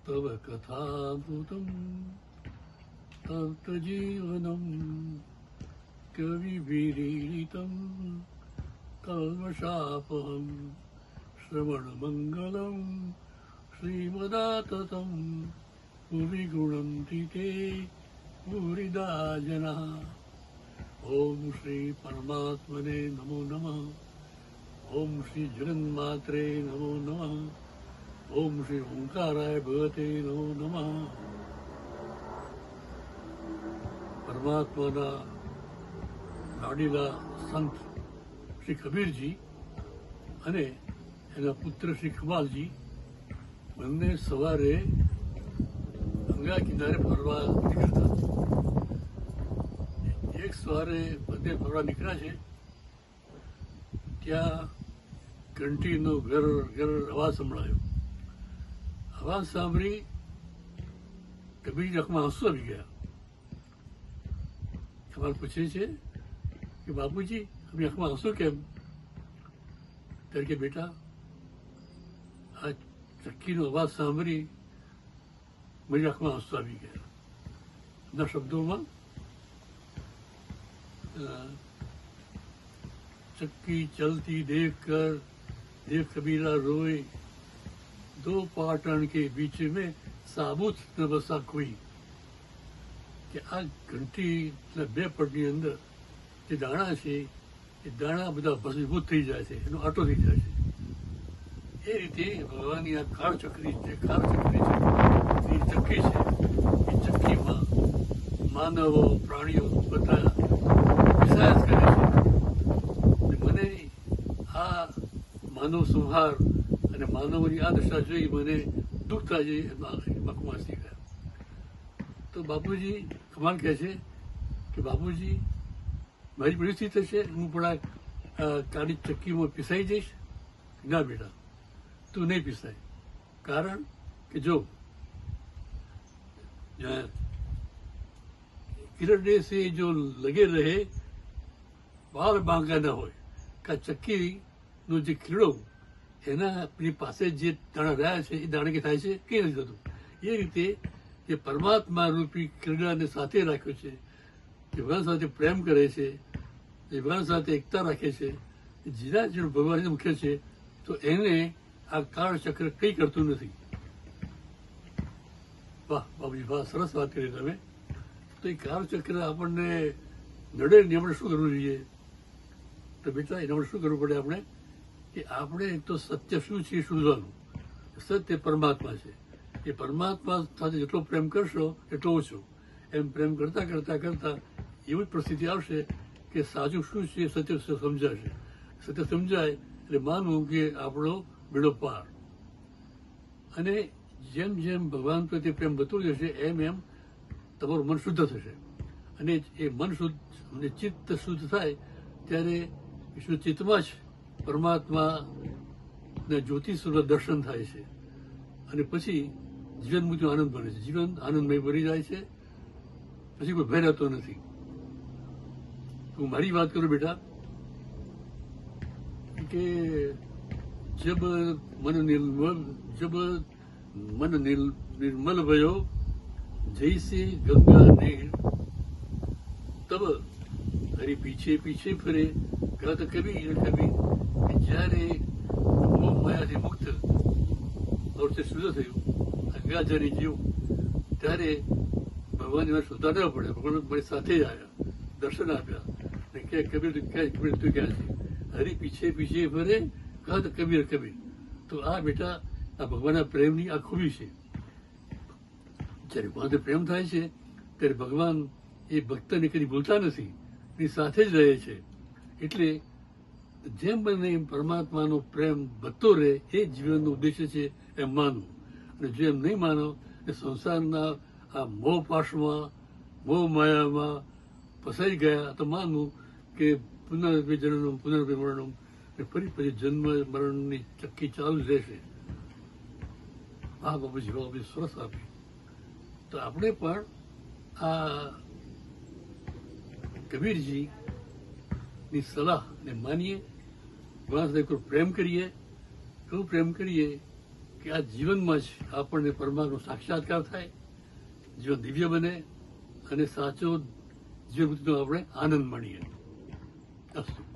तव कथामृतं तप्तजीवनं कविभिरीडितं कल्मषापहं श्रवणमङ्गलं श्रीमदाततं भुवि गुणन्ति ते भूरिदा जनाः। ओम श्री परमात्मने नमो नमः। ओम श्री जगन्मात्रे नमो नमः। ओम श्री ओंकाराय भगवते नमो नमः। પરમાત્માના લાડીલા સંત શ્રી કબીરજી અને એના પુત્ર શ્રી કમાલજી બંને સવારે ગંગા કિનારે ફરવા નીકળતા. એક સવારે બધે ફરવા નીકળ્યા છે, ત્યાં ઘંટીનો ઘર ઘર અવાજ સંભળાયો. અવાજ સાંભળી કબીરની આંખમાં આંસુ આવી ગયા. કમાલ પૂછે છે કે બાપુજી આપણી આંખમાં આંસુ કેમ? ત્યારે કે બેટા, આ ચક્કીનો અવાજ સાંભળી મારી આંખમાં આંસુ આવી ગયા. એના શબ્દોમાં चक्की चलती देखकर देख कबीरा रोए, दो पाटन के बीच में साबुत न बसा कोई. કે આ ઘંટી બે પટની અંદર જે દાણા છે એ દાણા બધા ભસ્મીભૂત થઈ જાય છે, એનો આટો થઈ જાય છે. એ રીતે ભગવાનની આ કાળચક્રી છે, એ ચક્કી છે. એ ચક્કીમાં માનવો પ્રાણીઓ બધા વિષાદ કરે છે. મને આ માનવ સંહાર અને માનવની આ દશા જોઈ મને દુઃખ થાય છે. એમાં વાંચી ગયા. તો બાપુજી કમાલ કહે છે કે બાપુજી મારી પરિસ્થિતિ થશે, હું પણ આ કાળી ચક્કીમાં પીસાઈ જઈશ? ના બેટા, તું નહીં પીસાય. કારણ કે જો किरणे से जो लगे रहे बाल बांका न હોય. કા ચક્કીનો જે કીડો એના આપણી પાસે જે દાણા રહ્યા છે એ દાણા કે થાય છે કે નથી થતું. એ રીતે જે પરમાત્મા રૂપી કીડાને સાથે રાખ્યો છે, જે ભગવાન સાથે પ્રેમ કરે છે, જે ભગવાન સાથે એકતા રાખે છે, જેના જે ભગવાન મુખ્ય છે, તો એને આ કાળચક્ર કંઈ કરતું નથી. વાહ બાબુજી, વાહ, સરસ વાત કરી તમે. તો એ કાળચક્ર આપણને નડે ને આપણે શું કરવું જોઈએ? તો બેટા એના માટે શું કરવું પડે? આપણે કે આપણે તો સત્ય શું છે શોધવાનું. સત્ય પરમાત્મા છે. એ પરમાત્મા સાથે જેટલો પ્રેમ કરશો એટલો ઓછો. એમ પ્રેમ કરતા કરતા કરતા એવી પરિસ્થિતિ આવશે કે સાચું શું છે સત્ય સમજાશે. સત્ય સમજાય એટલે માનવું કે આપણો બેડો પાર. અને જેમ જેમ ભગવાન પ્રત્યે પ્રેમ વધતો જશે એમ એમ તમારું મન શુદ્ધ થશે. અને એ મન શુદ્ધ અને ચિત્ત શુદ્ધ થાય ત્યારે વિષ્ણુ ચિત્તમાં જ પરમાત્માના જ્યોતિ સ્વરૂપ દર્શન થાય છે. અને પછી જીવન મુક્તિનો આનંદ બને છે. જીવન આનંદમય બની જાય છે. પછી કોઈ ભય રહેતો નથી. હું મારી વાત કરું બેટા કે જબ મન નિર્મલ ભયો જૈસે ગંગા નીર, તબ હરી પીછે પીછે ફરે કહત કબીર કબીર. જ્યારે મોહ માયાથી મુક્ત અવશ્ય શુદ્ધ થયું, ગંગાજળ જીવ, ત્યારે ભગવાન એમાં શોધવા ન પડે. ભગવાન મારી સાથે જ આવ્યા, દર્શન આપ્યા ને કે કબીર તું ક્યાં છે? હરી પીછે પીછે ફરે કહત કબીર કબીર. તો આ બેટા આ ભગવાનના પ્રેમની આ ખૂબી છે. જ્યારે ભગવાન પ્રેમ થાય છે ત્યારે ભગવાન એ ભક્તને કદી ભૂલતા નથી, એની સાથે જ રહે છે. એટલે જેમ બને એમ પરમાત્માનો પ્રેમ વધતો રહે એ જીવનનો ઉદ્દેશ્ય છે એમ માનવું. અને જો એમ નહીં માનો એ સંસારના આ મોહ પાશમાં, મોહ માયામાં ફસાઈ ગયા તો માનવું કે પુનર્ભિ જનનમ પુનર્ભિ મરણમ, ફરી પછી જન્મ મરણની ચક્કી ચાલુ જ રહેશે. હા બાબુજી, બાબુજી સરસ આપી. તો આપણે પણ આ કબીરજીની સલાહને માનીએ, ભગવાન સાથે પ્રેમ કરીએ. એવું પ્રેમ કરીએ કે આ જીવનમાં જ આપણને પરમાત્માનો સાક્ષાત્કાર થાય, જીવન દિવ્ય બને અને સાચો જીવન મુક્તિનો આપણે આનંદ માણીએ. અસ્તુ.